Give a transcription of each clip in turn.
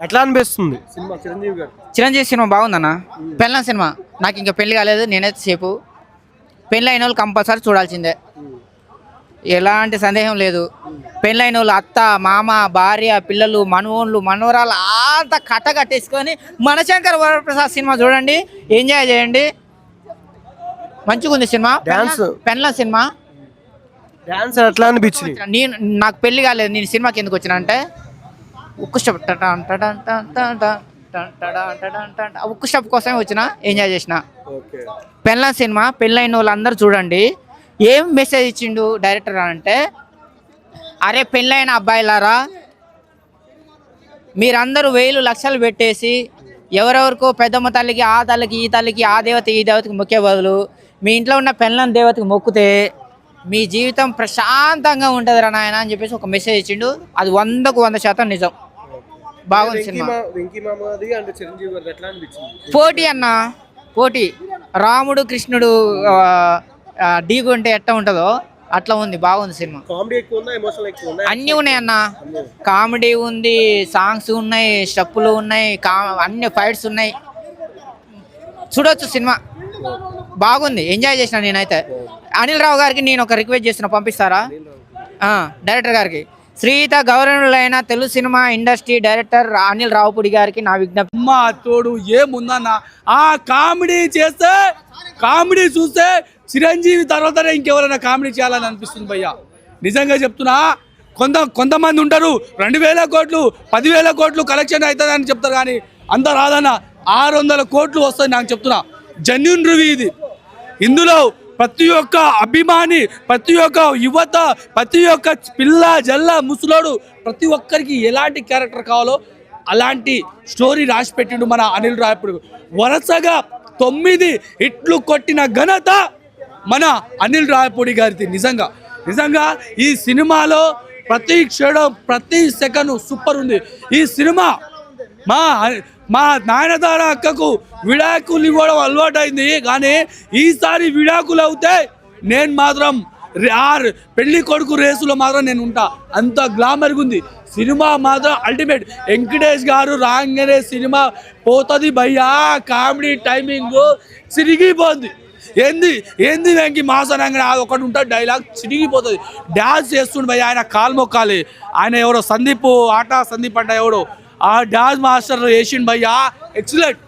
ఎట్లా అనిపిస్తుంది సినిమా చిరంజీవి గారు? చిరంజీవి సినిమా బాగుందన్న. పెళ్ళ సినిమా నాకు ఇంకా పెళ్లి కాలేదు, నేనైతే సేపు పెళ్ళైన వాళ్ళు కంపల్సరీ చూడాల్సిందే, ఎలాంటి సందేహం లేదు. పెళ్ళైన వాళ్ళు అత్త మామ భార్య పిల్లలు మనవోళ్ళు మనవరాలు అంతా కట్టేసుకొని మనశంకర్ వరప్రసాద్ సినిమా చూడండి, ఎంజాయ్ చేయండి, మంచిగా ఉంది సినిమా. పెళ్ళ సినిమా డాన్స్ ఎట్లా అనిపించింది? నేను నాకు పెళ్లి కాలేదు, నేను సినిమాకి ఎందుకు వచ్చిన అంటే ఉక్కు స్టెప్ ఉక్కు స్టెప్ కోసమే వచ్చిన, ఎంజాయ్ చేసిన. పెళ్ళ సినిమా పెళ్ళైన వాళ్ళందరూ చూడండి. ఏం మెసేజ్ ఇచ్చిండు డైరెక్టర్ అంటే, అరే పెళ్ళైన అబ్బాయిలారా మీరందరూ వేలు లక్షలు పెట్టేసి ఎవరెవరికో పెద్దమ్మ తల్లికి ఆ తల్లికి ఈ తల్లికి ఆ దేవత ఈ దేవతకి మొక్కే బదులు మీ ఇంట్లో ఉన్న పెళ్ళని దేవతకి మొక్కితే మీ జీవితం ప్రశాంతంగా ఉంటుంది రా నాయన అని చెప్పేసి ఒక మెసేజ్ ఇచ్చిండు. అది 100% నిజం. బాగుంది సినిమా. పోటీ అన్న, పోటీ. రాముడు కృష్ణుడు ఢీగుంటే ఎట్లా ఉంటుందో అట్లా ఉంది, బాగుంది సినిమా. అన్నీ ఉన్నాయి అన్న, కామెడీ ఉంది, సాంగ్స్ ఉన్నాయి, స్టెప్పులు ఉన్నాయి, అన్ని ఫైట్స్ ఉన్నాయి, చూడొచ్చు సినిమా. బాగుంది, ఎంజాయ్ చేసిన నేనైతే. అనిల్ రావు గారికి నేను ఒక రిక్వెస్ట్ చేస్తున్నా, పంపిస్తారా డైరెక్టర్ గారికి? శ్రీత గౌరవులైన Telugu cinema industry director Anil Ravipudi గారికి నా విజ్ఞప్తి. అమ్మా తోడు ఏముందన్న, ఆ కామెడీ చేస్తే కామెడీ చూస్తే చిరంజీవి తర్వాతనే ఇంకెవరైనా కామెడీ చేయాలని అనిపిస్తుంది భయ్యా. నిజంగా చెప్తున్నా, కొంతమంది ఉంటారు 2,000 కోట్లు 10,000 కోట్లు కలెక్షన్ అవుతుందని చెప్తారు, కానీ అంత రాదన్న, 600 కోట్లు వస్తుంది నాకు చెప్తున్నా. జెన్యూన్ రివ్యూ ఇది. ఇందులో ప్రతి ఒక్క అభిమాని, ప్రతి ఒక్క యువత, ప్రతి ఒక్క పిల్ల జల్ల ముసలోడు, ప్రతి ఒక్కరికి ఎలాంటి క్యారెక్టర్ కావాలో అలాంటి స్టోరీ రాసి పెట్టిండు మన అనిల్ రావుపూడి. వరుసగా 9 హిట్లు కొట్టిన ఘనత మన అనిల్ రావుపూడి గారిది. నిజంగా ఈ సినిమాలో ప్రతి క్షణం ప్రతి సెకండ్ సూపర్ ఉంది. ఈ సినిమా మా నాయనదార అక్కకు విడాకులు ఇవ్వడం అలవాటు అయింది, కానీ ఈసారి విడాకులు అవుతే నేను మాత్రం పెళ్లి కొడుకు రేసులో మాత్రం నేను ఉంటా, అంత గ్లామర్గా ఉంది సినిమా మాత్రం అల్టిమేట్. వెంకటేష్ గారు రాగానే సినిమా పోతుంది భయ్యా, కామెడీ టైమింగ్ చిరిగిపోతుంది. ఏంది వెంకి మాసనంగా అది ఒకటి ఉంటుంది డైలాగ్, చిరిగిపోతుంది. డ్యాన్స్ చేస్తుండే భయ్య, ఆయన కాలు మొక్కాలి. ఆయన ఎవరో సందీప్ అంట ఎవడో ఆ డాన్స్ మాస్టర్ వేసిండు భయ్యా, ఎక్సలెంట్.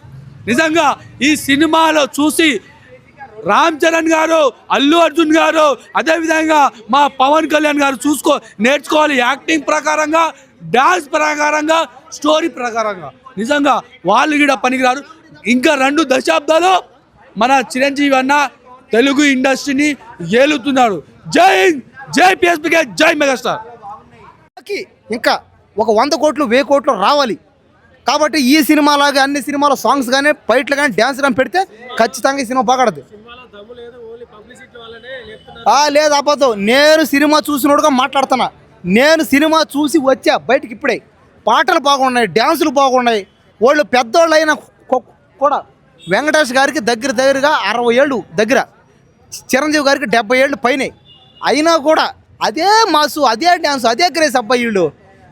నిజంగా ఈ సినిమాలో చూసి రామ్ చరణ్ గారు, అల్లు అర్జున్ గారు, అదేవిధంగా మా పవన్ కళ్యాణ్ గారు నేర్చుకోవాలి. యాక్టింగ్ ప్రకారంగా, డాన్స్ ప్రకారంగా, స్టోరీ ప్రకారంగా నిజంగా వాళ్ళు కూడా పనికిరారు. ఇంకా 2 దశాబ్దాలు మన చిరంజీవి అన్న తెలుగు ఇండస్ట్రీని ఏలుతున్నాడు. జై హింద్, జై పిఎస్పీకే, జై మెగాస్టార్. ఇంకా ఒక 100 కోట్లు 1000 కోట్లు రావాలి. కాబట్టి ఈ సినిమాలాగా అన్ని సినిమాలో సాంగ్స్ కానీ ఫైట్లు కానీ డ్యాన్స్ కానీ పెడితే ఖచ్చితంగా ఈ సినిమా బాగడదు. లేదు అబద్ధం, నేను సినిమా చూసినోడుగా మాట్లాడుతున్నా. నేను సినిమా చూసి వచ్చా బయటికి ఇప్పుడే. పాటలు బాగున్నాయి, డ్యాన్సులు బాగున్నాయి. వాళ్ళు పెద్దోళ్ళు అయినా కూడా వెంకటేష్ గారికి దగ్గరగా 60 ఏళ్ళు దగ్గర, చిరంజీవి గారికి 70 ఏళ్ళు పైన అయినా కూడా అదే మాసు, అదే డ్యాన్స్, అదే గ్రేస్. అబ్బాయి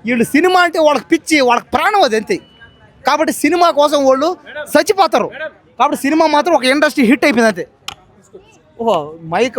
వీళ్ళు సినిమా అంటే వాళ్ళకి పిచ్చి, వాళ్ళకి ప్రాణం అది అంతే. కాబట్టి సినిమా కోసం వాళ్ళు చచ్చిపోతారు. కాబట్టి సినిమా మాత్రం ఒక ఇండస్ట్రీ హిట్ అయిపోయింది అంతే. ఓహో మైక్